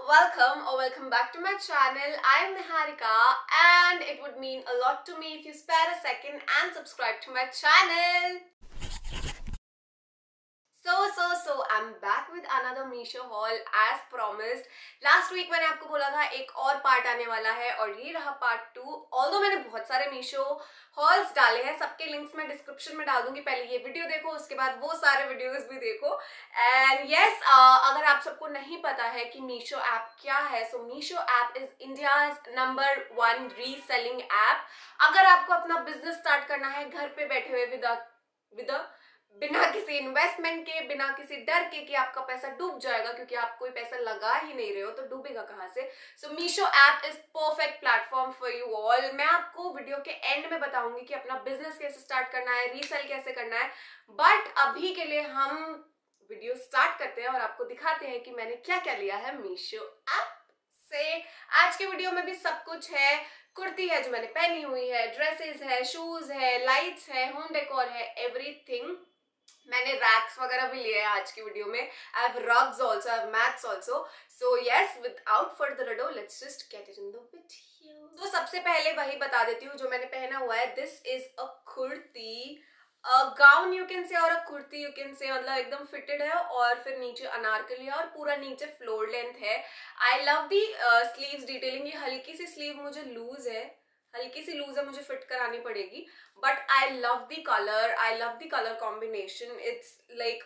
welcome back to my channel. I am Niharika and it would mean a lot to me if you spare a second and subscribe to my channel. So I'm back with another Meesho haul as promised. Last week मैंने आपको बोला था एक और part आने वाला है और ये रहा पार्ट 2। ऑल्दो मैंने बहुत सारे Meesho हॉल्स डाले हैं, सबके लिंक्स मैं डिस्क्रिप्शन में डाल दूंगी। पहले ये वीडियो देखो, उसके बाद वो सारे वीडियोस भी देखो। एंड यस, अगर आप सबको नहीं पता है कि Meesho ऐप क्या है, सो Meesho app is India's number 1 reselling app. अगर आपको अपना बिजनेस स्टार्ट करना है घर पे बैठे हुए बिना किसी इन्वेस्टमेंट के, बिना किसी डर के कि आपका पैसा डूब जाएगा, क्योंकि आप कोई पैसा लगा ही नहीं रहे हो तो डूबेगा कहाँ से। सो Meesho app is perfect platform for you all. मैं आपको वीडियो के एंड में बताऊंगी कि अपना बिजनेस कैसे स्टार्ट करना है, रीसेल कैसे करना है। बट अभी के लिए हम वीडियो स्टार्ट करते हैं और आपको दिखाते हैं कि मैंने क्या क्या लिया है Meesho ऐप से। आज के वीडियो में भी सब कुछ है। कुर्ती है जो मैंने पहनी हुई है, ड्रेसेस है, शूज है, लाइट्स है, होम डेकोर है, एवरीथिंग। मैंने रैक्स वगैरह भी लिए हैं आज की वीडियो में। I have rugs also, I have mats also. So yes, without further ado let's just get it in the video. तो सबसे पहले वही बता देती हूँ जो मैंने पहना हुआ है। This is a kurti, gown you can say, और अ कुर्ती यू कैन से। मतलब एकदम फिटेड है और फिर नीचे अनारकली है और पूरा नीचे फ्लोर लेंथ है। I love the sleeves detailing. ये हल्की सी स्लीव मुझे लूज है, हल्की सी लूज है, मुझे फिट करानी पड़ेगी। But I love the colour, I love the colour combination. It's like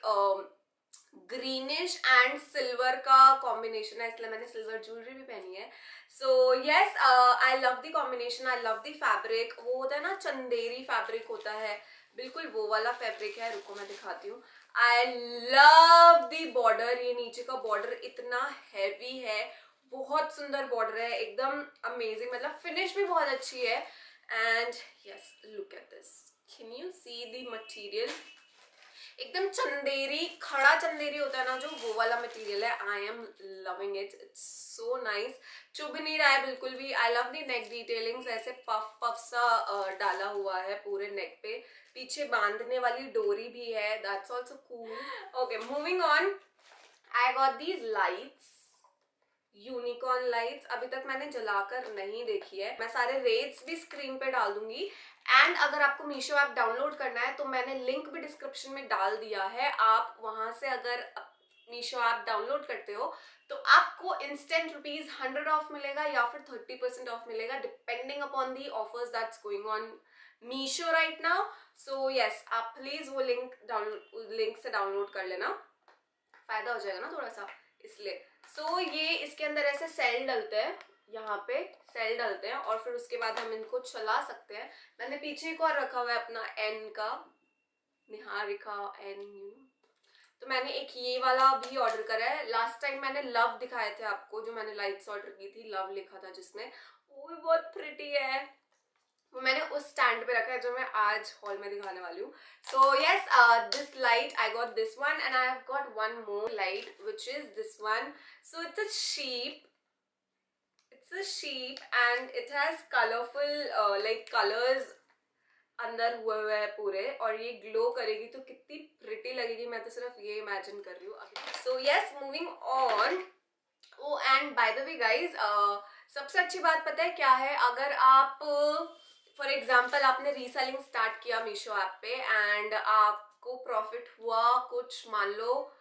greenish and silver का कॉम्बिनेशन है, इसलिए मैंने सिल्वर ज्वेलरी भी पहनी है। So yes, I love the combination, I love the fabric. वो होता है ना, चंदेरी फैब्रिक होता है, बिल्कुल वो वाला फैब्रिक है। रुको मैं दिखाती हूँ। I love the border. ये नीचे का बॉर्डर इतना हैवी है, बहुत सुंदर बॉर्डर है, एकदम अमेजिंग। मतलब फिनिश भी बहुत अच्छी है। And yes, look at this, can you see the material? एकदम चंदेरी, खड़ा चंदेरी होता है ना जो, वो वाला मटेरियल है। I am loving it, it's so nice. चुभ नहीं रहा है बिल्कुल भी। I love the neck detailings, ऐसे पफ पफ सा डाला हुआ है पूरे नेक पे। पीछे बांधने वाली डोरी भी है, that's also cool. Okay, moving on. I got these lights, unicorn lights. अभी तक मैंने जलाकर नहीं देखी है। मैं सारे रेट्स भी स्क्रीन पे डाल दूंगी। एंड अगर आपको Meesho ऐप डाउनलोड करना है तो मैंने लिंक भी डिस्क्रिप्शन में डाल दिया है। आप वहां से अगर Meesho ऐप डाउनलोड करते हो तो आपको इंस्टेंट ₹100 ऑफ मिलेगा या फिर 30% ऑफ मिलेगा, depending upon the offers that's going on Meesho right now. So yes, आप प्लीज वो लिंक से डाउनलोड कर लेना, फायदा हो जाएगा ना थोड़ा सा, इसलिए। सो ये इसके अंदर ऐसे सेल डलते हैं, यहाँ पे सेल डलते हैं और फिर उसके बाद हम इनको चला सकते हैं। मैंने पीछे एक और रखा हुआ है अपना एन का, निहारिका एन, तो मैंने एक ये वाला भी ऑर्डर करा है। लास्ट टाइम मैंने लव दिखाए थे आपको, जो मैंने लाइट्स ऑर्डर की थी, लव लिखा था जिसमें, वो भी बहुत प्रिटी है। वो मैंने उस स्टैंड पे रखा है जो मैं आज हॉल में दिखाने वाली हूँ। So yes, this light I got this one and I have got one more light which is this one. So it's a sheep and it has colorful like colors अंदर हुए हैं पूरे, और ये ग्लो करेगी तो कितनी प्रिटी लगेगी, मैं तो सिर्फ ये इमेजिन कर रही हूँ अभी। So yes, moving on. Oh and by the way guys, सबसे अच्छी बात पता है क्या है? अगर आप फॉर एग्जाम्पल आपने रीसेलिंग स्टार्ट किया Meesho ऐप पे एंड आपको प्रॉफिट हुआ कुछ, मान लो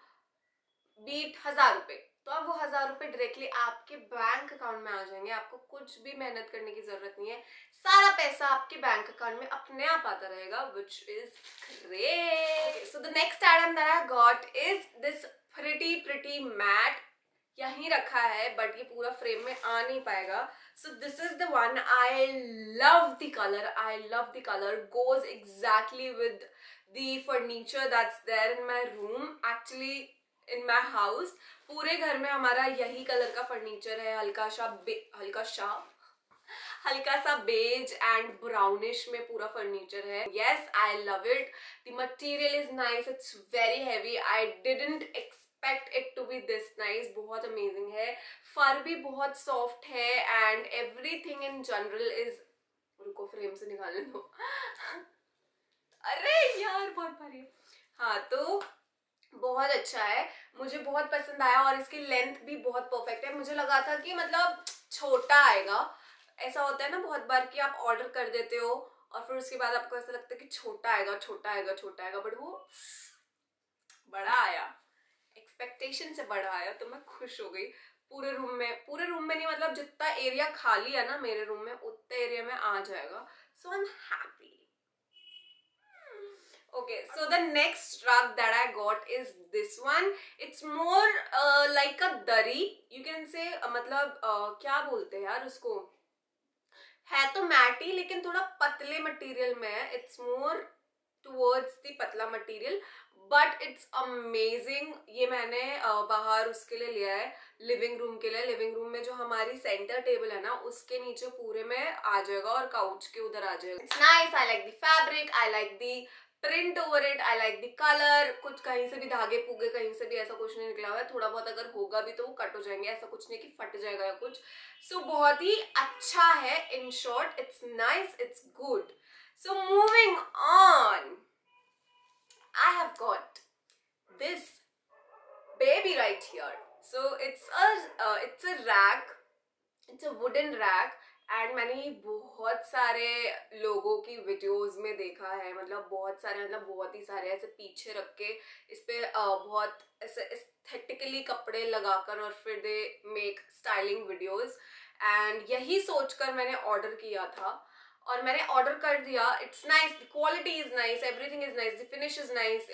1000 रुपए, तो अब वो 1000 रुपए डायरेक्टली आपके बैंक अकाउंट में आ जाएंगे। आपको कुछ भी मेहनत करने की जरूरत नहीं है, सारा पैसा आपके बैंक अकाउंट में अपने आप आता रहेगा, which is great. So the next item that I got is this pretty mat. यहीं रखा है बट ये पूरा फ्रेम में आ नहीं पाएगा। So this is the one. I love the color. I love the color. Goes exactly with the furniture that's there in my room. Actually, in my house. पूरे घर में हमारा यही कलर का फर्नीचर है, हल्का सा बेज एंड ब्राउनिश में पूरा फर्नीचर है। Yes, I love it. The material is nice, it's very heavy. I didn't expect it to be this nice. बहुत अमेजिंग है, फर भी बहुत सॉफ्ट है and everything in general is, रुको frame से निकालने दो अरे यार बहुत भारी है। हाँ, तो बहुत अच्छा है, मुझे बहुत पसंद आया और इसकी लेंथ भी बहुत परफेक्ट है। मुझे लगा था कि मतलब छोटा आएगा, ऐसा होता है ना बहुत बार कि आप ऑर्डर कर देते हो और फिर उसके बाद आपको ऐसा लगता है कि छोटा आएगा छोटा आएगा छोटा आएगा, बट वो बड़ा आया, एक्सपेक्टेशन से बड़ा आया, तो मैं खुश हो गई। पूरे रूम में नहीं, मतलब जितना एरिया खाली है ना मेरे रूम में उतना एरिया में आ जाएगा, so I am happy. Okay, so the next rug that I got is this one. It's more like a दरी, you can say, मतलब क्या बोलते हैं यार उसको, है तो मैटी लेकिन थोड़ा पतले मटेरियल में है। इट्स मोर टुवर्ड्स दी पतला मटेरियल, बट इट्स अमेजिंग। ये मैंने बाहर उसके लिए लिया है, लिविंग रूम के लिए। लिविंग रूम में जो हमारी सेंटर टेबल है ना उसके नीचे पूरे में आ जाएगा और काउच के उधर आ जाएगा। It's nice, I like the fabric, I like the print over it, I like the colour. कुछ कहीं से भी धागे पुगे कहीं से भी ऐसा कुछ नहीं निकला हुआ है, थोड़ा बहुत अगर होगा भी तो वो कट हो जाएंगे, ऐसा कुछ नहीं कि फट जाएगा या कुछ। सो बहुत ही अच्छा है, in short it's nice, it's good. So moving on, I have got this baby right here. So it's a rack, it's a wooden rack, and मैंने ये बहुत सारे लोगों की वीडियोस में देखा है, मतलब बहुत सारे, मतलब बहुत ही सारे ऐसे पीछे रख के इस पे बहुत ऐसे एस्थेटिकली कपड़े लगाकर और फिर they make styling videos, and यही सोचकर मैंने ऑर्डर किया था और मैंने ऑर्डर कर दिया। It's nice, quality is nice, everything is nice, the finish is nice.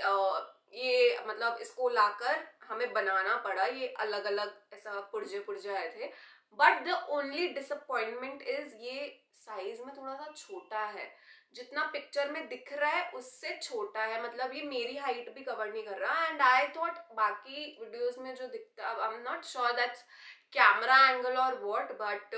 ये मतलब इसको लाकर हमें बनाना पड़ा, ये अलग अलग ऐसा पुर्जे पुर्जे आए थे, but the only disappointment is ये साइज में थोड़ा सा छोटा है, जितना पिक्चर में दिख रहा है उससे छोटा है, मतलब ये मेरी हाइट भी कवर नहीं कर रहा। एंड आई थॉट बाकी वीडियोस में जो दिखता है, I am not sure that's camera angle और व्हाट, बट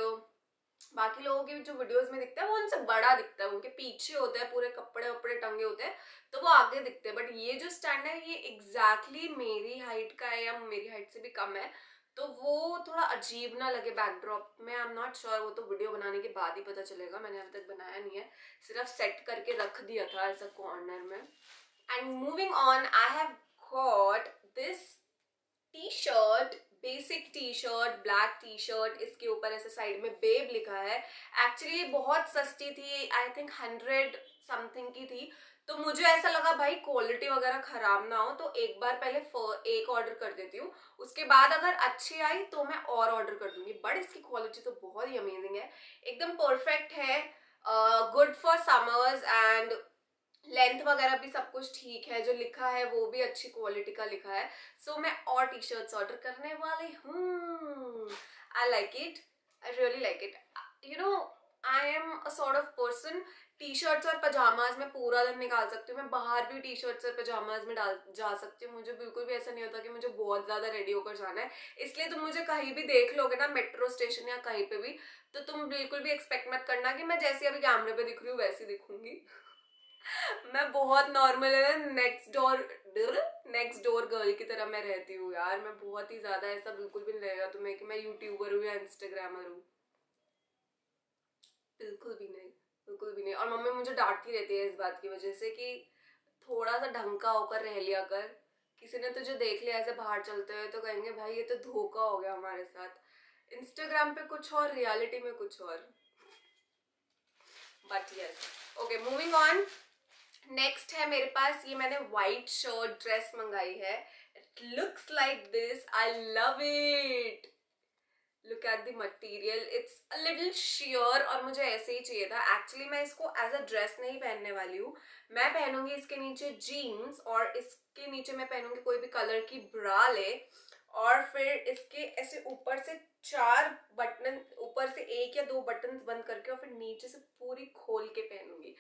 बाकी लोगों की जो वीडियोस में दिखता है वो उनसे बड़ा दिखता है, उनके पीछे होता है पूरे कपड़े वपड़े टंगे होते हैं तो वो आगे दिखते हैं, बट ये जो स्टैंड है ये एग्जैक्टली मेरी हाइट का है या मेरी हाइट से भी कम है, तो वो थोड़ा अजीब ना लगे बैकड्रॉप में। आई एम नॉट श्योर, वो तो वीडियो बनाने के बाद ही पता चलेगा, मैंने अभी तक बनाया नहीं है, सिर्फ सेट करके रख दिया था ऐसा कॉर्नर में। And moving on, I have got this T shirt, basic T shirt, black T shirt, इसके ऊपर ऐसे साइड में बेब लिखा है। एक्चुअली बहुत सस्ती थी, आई थिंक 100 समथिंग की थी, तो मुझे ऐसा लगा भाई क्वालिटी वगैरह खराब ना हो तो एक बार पहले एक ऑर्डर कर देती हूँ, उसके बाद अगर अच्छी आई तो मैं और ऑर्डर कर दूंगी। बट इसकी क्वालिटी तो बहुत ही अमेजिंग है, एकदम परफेक्ट है, good for summers, and length वगैरह भी सब कुछ ठीक है, जो लिखा है वो भी अच्छी क्वालिटी का लिखा है। सो मैं और टी शर्ट्स ऑर्डर करने वाली हूँ। I like it, I really like it. You know, I am a sort of person, T shirts और पजामाज में पूरा दिन निकाल सकती हूँ, मैं बाहर भी टी शर्ट्स और पजामाज में जा सकती हूँ, मुझे बिल्कुल भी ऐसा नहीं होता कि मुझे बहुत ज्यादा रेडी होकर जाना है। इसलिए तुम मुझे कहीं भी देख लोगे ना, मेट्रो स्टेशन या कहीं पे भी, तो तुम बिल्कुल भी एक्सपेक्ट मत करना कि मैं जैसे अभी कैमरे पे दिख रही हूँ वैसी दिखूंगी। मैं बहुत नॉर्मल है, नेक्स्ट डोर गर्ल की तरह मैं रहती हूँ यार, मैं बहुत ही ज्यादा, ऐसा बिल्कुल भी नहीं लगेगा तुम्हें कि मैं यूट्यूबर हूँ या इंस्टाग्रामर हूँ, बिल्कुल भी नहीं, बिल्कुल भी नहीं। और मम्मी मुझे डांटती रहती है इस बात की वजह से कि थोड़ा सा ढंग का होकर रह लिया कर, किसी ने तुझे देख लिया ऐसे बाहर चलते हुए तो कहेंगे भाई ये तो धोखा हो गया हमारे साथ, इंस्टाग्राम पे कुछ और, रियलिटी में कुछ और। But yes, okay, moving on. Next है मेरे पास, ये मैंने व्हाइट शर्ट ड्रेस मंगाई है, it looks like this, I love it, look at the material, it's a little shear, और मुझे ऐसे ही चाहिए था। एक्चुअली मैं इसको एज अ ड्रेस नहीं पहनने वाली हूँ, मैं पहनूंगी इसके नीचे जीन्स और इसके नीचे मैं पहनूंगी कोई भी कलर की ब्रा ले, और फिर इसके ऐसे ऊपर से 4 बटन, ऊपर से 1 या 2 बटन बंद करके और फिर नीचे से पूरी खोल के पहनूंगी।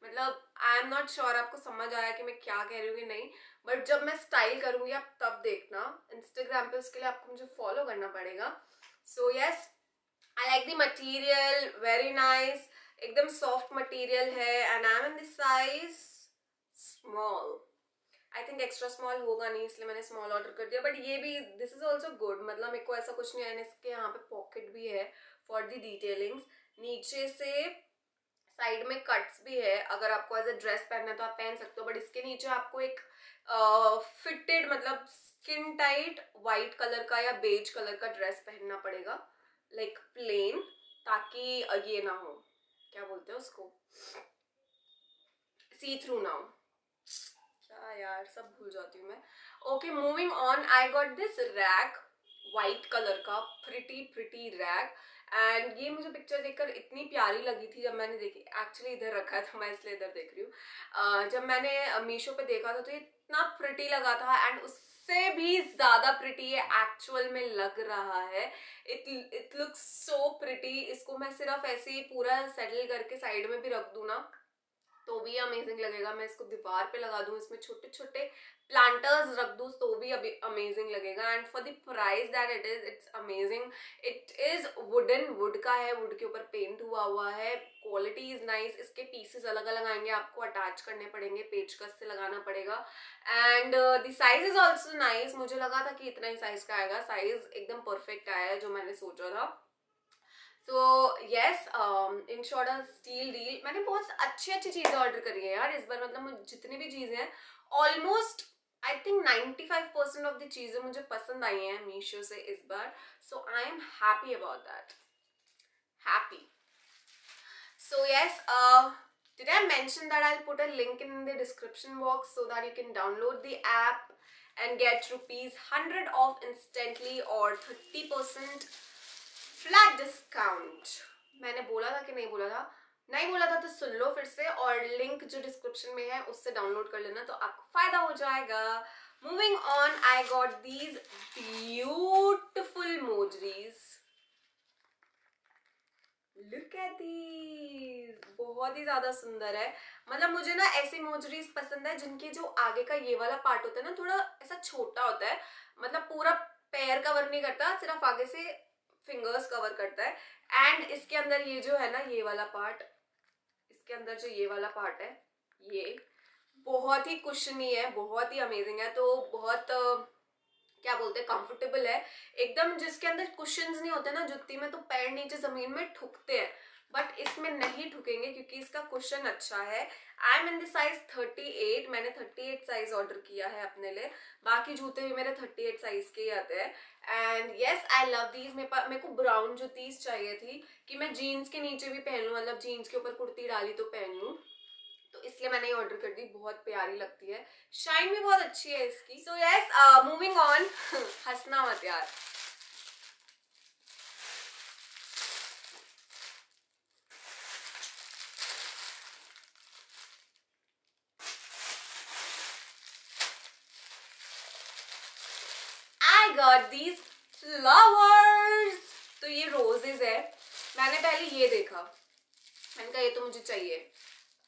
मतलब आई एम नॉट श्योर आपको समझ आया कि मैं क्या कह रही हूँ कि नहीं, बट जब मैं स्टाइल करूंगी आप तब देखना, इंस्टाग्राम पे उसके लिए आपको मुझे फॉलो करना पड़ेगा। So yes, I like the material, very nice, एकदम सॉफ्ट मटेरियल है, and I am in this size small, I think extra small होगा नहीं इसलिए मैंने स्मॉल ऑर्डर कर दिया, बट ये भी दिस इज ऑल्सो गुड, मतलब मेरे को ऐसा कुछ नहीं है। इसके यहाँ पे पॉकेट भी है फॉर द डिटेलिंग्स, नीचे से साइड में कट्स भी है, अगर आपको एज अ ड्रेस पहनना है तो आप पहन सकते हो, बट इसके नीचे आपको एक फिटेड मतलब स्किन टाइट वाइट कलर का या बेज कलर का ड्रेस पहनना पड़ेगा, लाइक प्लेन, ताकि ये ना हो, क्या बोलते हैं उसको, सी थ्रू ना हो। क्या यार, सब भूल जाती हूँ मैं। Okay, moving on, I got this rack white colour का, प्रिटी प्रिटी रैक। एंड ये मुझे पिक्चर देखकर इतनी प्यारी लगी थी जब मैंने देखी, एक्चुअली इधर रखा है तो मैं इसलिए इधर देख रही हूँ। जब मैंने मीशो पे देखा था तो ये इतना प्रिटी लगा था, एंड उससे भी ज्यादा प्रिटी ये एक्चुअल में लग रहा है। It looks so pretty. इसको मैं सिर्फ ऐसे ही पूरा सेटल करके साइड में भी रख दूँ ना तो भी अमेजिंग लगेगा। मैं इसको दीवार पे लगा दूं, इसमें छोटे छोटे प्लांटर्स रख दूं तो भी अभी अमेजिंग लगेगा। And for the price that it is, it's amazing. It is wooden, would का है, वुड के ऊपर पेंट हुआ है, क्वालिटी इज नाइस। इसके पीसेस अलग अलग आएंगे, आपको अटैच करने पड़ेंगे, पेचकस से लगाना पड़ेगा। And the size is also nice. मुझे लगा था कि इतना ही साइज का आएगा, साइज एकदम परफेक्ट आया है जो मैंने सोचा था। So yes, in short a steal deal. मैंने बहुत अच्छी अच्छी चीजें ऑर्डर करी है यार इस बार, मतलब जितनी भी चीजें हैं almost I think 95% of the चीजें मुझे पसंद आई हैं मीशो से इस बार। So I am happy about that, happy. So yes, did I mention that I'll put a link in the description box so that you can download the app and get ₹100 off instantly or 30% flat discount. मैंने बोला था कि नहीं बोला था? नहीं बोला था तो सुन लो फिर से, और लिंक जो डिस्क्रिप्शन में है उससे डाउनलोड कर लेना तो आपको फायदा हो जाएगा। Moving on, I got these beautiful mojaris. Look at these, बहुत ही ज्यादा सुंदर है। मतलब मुझे ना ऐसी मोजरीज पसंद है जिनके जो आगे का ये वाला पार्ट होता है ना थोड़ा ऐसा छोटा होता है, मतलब पूरा पैर कवर नहीं करता, सिर्फ आगे से फिंगर्स कवर करता है। एंड इसके अंदर ये जो है ना ये वाला पार्ट, इसके अंदर जो ये वाला पार्ट है ये बहुत ही कुशनी है, बहुत ही अमेजिंग है। तो बहुत क्या बोलते हैं, कंफर्टेबल है एकदम। जिसके अंदर कुशन्स नहीं होते ना जुत्ती में, तो पैर नीचे जमीन में ठुकते हैं, बट इसमें नहीं ठुकेंगे क्योंकि इसका कुशन अच्छा है। I am in the size 38, मैंने 38 साइज ऑर्डर किया है अपने लिए, बाकी जूते भी मेरे 38 साइज के ही आते हैं। And yes, I love these. मेरे को ब्राउन जूतीज चाहिए थी कि मैं जीन्स के नीचे भी पहन लूँ, मतलब जीन्स के ऊपर कुर्ती डाली तो पहन लूँ, तो इसलिए मैंने ये ऑर्डर कर दी। बहुत प्यारी लगती है, शाइन भी बहुत अच्छी है इसकी। सो यस, मूविंग ऑन। हंसना मत यार। I got these flowers। तो ये रोजेज है। मैंने पहले ये देखा, मैंने कहा ये तो मुझे चाहिए।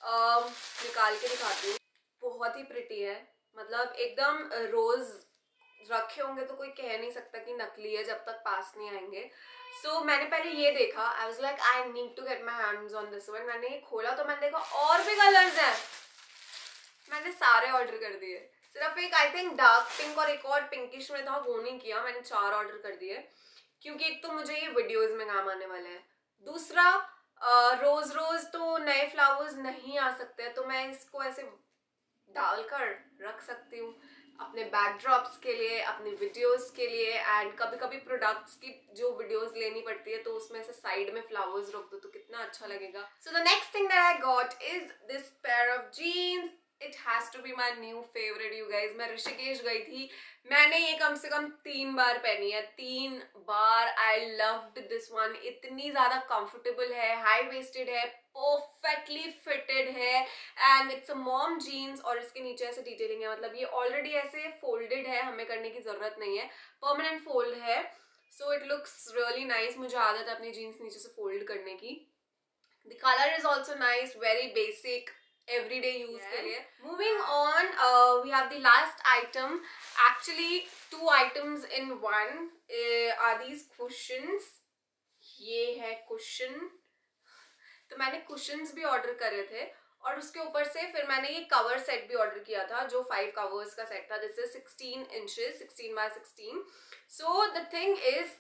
निकाल के दिखाती हूँ। बहुत ही प्रिटी है, मतलब एकदम रोज रखे होंगे तो कोई कह नहीं सकता कि नकली है जब तक पास नहीं आएंगे। सो मैंने पहले ये देखा, I was like I need to get my hands on this one. मैंने ये खोला तो मैंने देखा और भी कलर्स हैं, मैंने सारे ऑर्डर कर दिए। सिर्फ एक आई थिंक डार्क पिंक और एक और पिंकिश में था, वो नहीं किया मैंने, 4 ऑर्डर कर दिए क्योंकि एक तो मुझे ये वीडियोस में काम आने वाले हैं, दूसरा रोज रोज तो नए फ्लावर्स नहीं आ सकते, तो मैं इसको ऐसे डालकर रख सकती हूँ अपने बैकड्रॉप्स के लिए, अपनी वीडियोस के लिए। एंड कभी कभी प्रोडक्ट्स की जो वीडियोस लेनी पड़ती है तो उसमें से साइड में फ्लावर्स रख दो तो कितना अच्छा लगेगा। So the next thing that I got is this pair of jeans. It has to be my new favourite you guys. मैं ऋषिकेश गई थी, मैंने ये कम से कम 3 बार पहनी है, 3 बार। आई लव्ड दिस वन, इतनी ज्यादा कंफर्टेबल है, हाई वेस्टेड है, परफेक्टली फिटेड है, and it's a mom jeans. और इसके नीचे ऐसे डिटेलिंग है, मतलब ये ऑलरेडी ऐसे फोल्डेड है, हमें करने की जरूरत नहीं है, परमानेंट फोल्ड है। So it looks really nice. मुझे आदत है अपनी जीन्स नीचे से फोल्ड करने की। The colour is also nice, very basic, everyday use के लिए। Moving on, we have the last item, actually 2 items in one, are these cushions। ये है cushion, तो मैंने cushions भी ऑर्डर करे थे और उसके ऊपर से फिर मैंने ये कवर सेट भी ऑर्डर किया था जो 5 कवर्स का सेट था। This is 16 inches, 16 by 16। So the thing is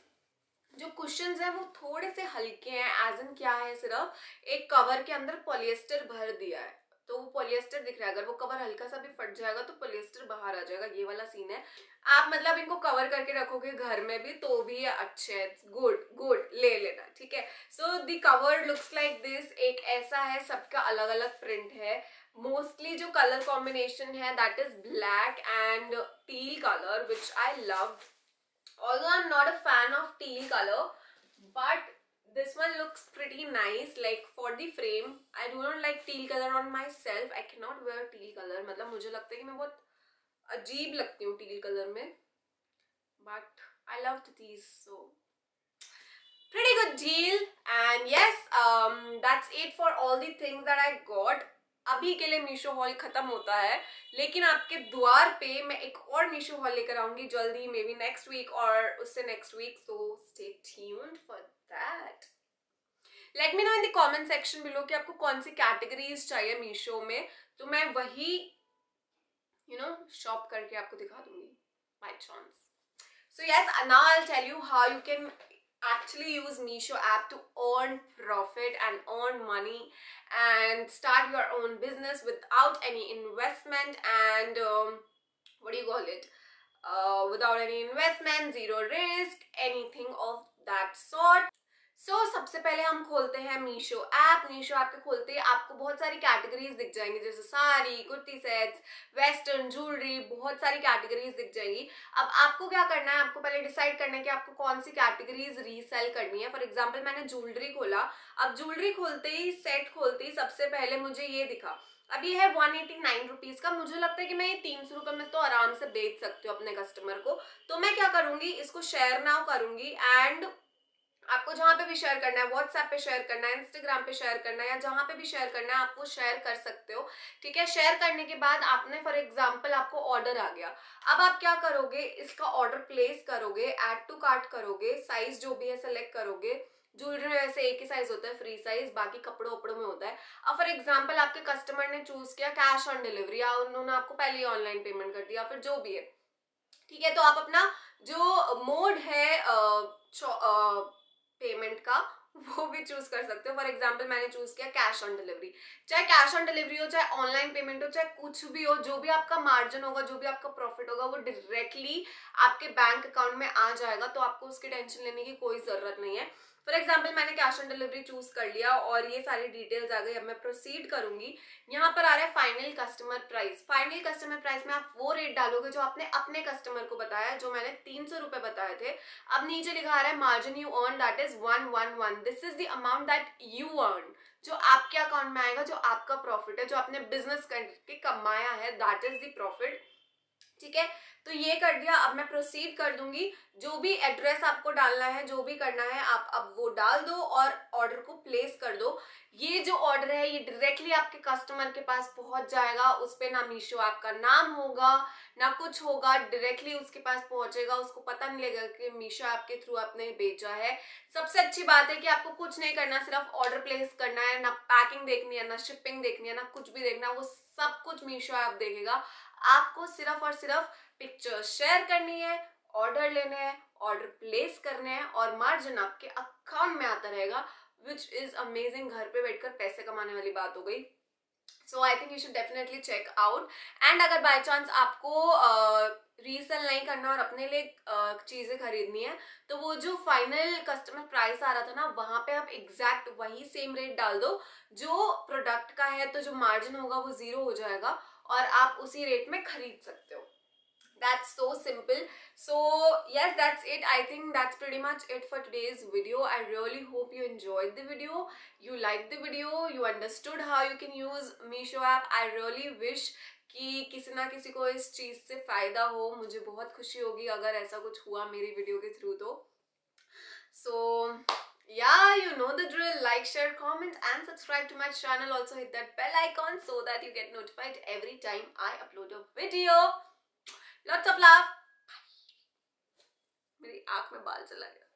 जो कुशन्स हैं वो थोड़े से हल्के हैं, एज इन क्या है, सिर्फ एक कवर के अंदर पॉलिएस्टर भर दिया है, तो वो पॉलिएस्टर दिख रहा है, अगर वो कवर हल्का सा भी फट जाएगा तो पॉलिएस्टर बाहर आ जाएगा, ये वाला सीन है। आप मतलब इनको कवर करके रखोगे घर में भी तो भी अच्छे है, गुड गुड, ले लेना, ठीक है। So the cover looks like this, एक ऐसा है, सबका अलग अलग प्रिंट है। मोस्टली जो कलर कॉम्बिनेशन है that is black and teal colour which I love, although I'm not a fan of teal color, but this one looks pretty nice. Like for the frame, I do not like teal color on myself. I cannot wear teal color. मतलब मुझे लगता है कि मैं बहुत अजीब लगती हूँ teal color में, but I loved these, so pretty good deal. And yes, that's it for all the things that I got. अभी के लिए मीशो हॉल खत्म होता है, लेकिन आपके द्वार पे मैं एक और मीशो हॉल लेकर आऊंगी जल्दी, मे बी नेक्स्ट वीक और उससे next week, so stay tuned for that. Let me know in the comment section below कि आपको कौन सी कैटेगरीज चाहिए मीशो में, तो मैं वही शॉप करके आपको दिखा दूंगी by chance. So yes, now I will tell you how you can actually use Meesho app to earn profit and earn money and start your own business without any investment and what do you call it, without any investment, zero risk, anything of that sort. सबसे पहले हम खोलते हैं Meesho app. Meesho app पे खोलते ही आपको बहुत सारी कैटेगरीज दिख जाएंगी, जैसे sari, kurti sets, western jewellery, बहुत सारी कैटेगरीज दिख जाएंगी। अब आपको क्या करना है, आपको पहले डिसाइड करना है कि आपको कौन सी कैटेगरीज रीसेल करनी है। फॉर एग्जाम्पल मैंने ज्वेलरी खोला, अब ज्वेलरी खोलते ही, सेट खोलते ही सबसे पहले मुझे ये दिखा, अब ये है 189 रुपीज का। मुझे लगता है कि मैं ये 300 रुपए में तो आराम से बेच सकती हूँ अपने कस्टमर को। तो मैं क्या करूंगी, इसको शेयर नाउ करूंगी एंड आपको जहां पे भी शेयर करना है, व्हाट्सएप पे शेयर करना है, इंस्टाग्राम पे शेयर करना है, या जहां पे भी शेयर करना है आप वो शेयर कर सकते हो, ठीक है। शेयर करने के बाद आपने फॉर एग्जांपल आपको ऑर्डर आ गया, अब आप क्या करोगे, इसका ऑर्डर प्लेस करोगे, ऐड टू कार्ट करोगे, साइज जो भी है सेलेक्ट करोगे। ज्वेलरी में वैसे एक ही साइज होता है, फ्री साइज, बाकी कपड़ों वपड़ों में होता है। अब फॉर एग्जाम्पल आपके कस्टमर ने चूज किया कैश ऑन डिलीवरी, या उन्होंने आपको पहले ही ऑनलाइन पेमेंट कर दिया, फिर जो भी है, ठीक है। तो आप अपना जो मोड है पेमेंट का वो भी चूज कर सकते हो। फॉर एग्जाम्पल मैंने चूज किया कैश ऑन डिलीवरी, चाहे कैश ऑन डिलीवरी हो, चाहे ऑनलाइन पेमेंट हो, चाहे कुछ भी हो, जो भी आपका मार्जिन होगा, जो भी आपका प्रॉफिट होगा, वो डायरेक्टली आपके बैंक अकाउंट में आ जाएगा, तो आपको उसकी टेंशन लेने की कोई जरूरत नहीं है। फॉर एग्जाम्पल मैंने कैश ऑन डिलीवरी चूज कर लिया और ये सारी डिटेल्स आ गई। अब मैं प्रोसीड करूंगी, यहाँ पर आ रहा है final customer price. Final customer price में आप वो रेट डालोगे जो आपने अपने कस्टमर को बताया, जो मैंने 300 रुपए बताए थे। अब नीचे लिखा आ रहा है margin you earn that is 111, this is the amount that you earn, जो आपके अकाउंट में आएगा, जो आपका प्रॉफिट है, जो आपने बिजनेस करके कमाया है, दैट इज द प्रॉफिट, ठीक है। तो ये कर दिया। अब मैं प्रोसीड कर दूंगी, जो भी एड्रेस आपको डालना है, जो भी करना है आप अब वो डाल दो और ऑर्डर को प्लेस कर दो। ये जो ऑर्डर है ये डायरेक्टली आपके कस्टमर के पास पहुंच जाएगा, उस पे ना मीशो आपका नाम होगा ना कुछ होगा, डायरेक्टली उसके पास पहुंचेगा, उसको पता नहीं लगेगा कि मीशो ऐप के थ्रू आपने बेचा है। सबसे अच्छी बात है कि आपको कुछ नहीं करना, सिर्फ ऑर्डर प्लेस करना है, ना पैकिंग देखनी है, ना शिपिंग देखनी है, ना कुछ भी देखना, वो सब कुछ मीशो ऐप देखेगा। आपको सिर्फ और सिर्फ पिक्चर शेयर करनी है, ऑर्डर लेने हैं, ऑर्डर प्लेस करने हैं और मार्जिन आपके अकाउंट में आता रहेगा, विच इज अमेजिंग। घर पे बैठकर पैसे कमाने वाली बात हो गई। So I think you should definitely check out. And अगर बाय चांस आपको रीसेल नहीं करना और अपने लिए चीजें खरीदनी है, तो वो जो फाइनल कस्टमर प्राइस आ रहा था ना, वहां पे आप एग्जैक्ट वही सेम रेट डाल दो जो प्रोडक्ट का है, तो जो मार्जिन होगा वो 0 हो जाएगा और आप उसी रेट में खरीद सकते हो। That's so simple. So yes, that's it. I think that's pretty much it for today's video. I really hope you enjoyed the video, you liked the video, you understood how you can use Meesho app. I really wish कि किसी ना किसी को इस चीज से फायदा हो। मुझे बहुत खुशी होगी अगर ऐसा कुछ हुआ मेरी वीडियो के थ्रू। तो so yeah, you know the drill. Like, share, comment and subscribe to my channel. Also hit that bell icon so that you get notified every time I upload a video. Lots of love. मेरी आंख में बाल चला गया।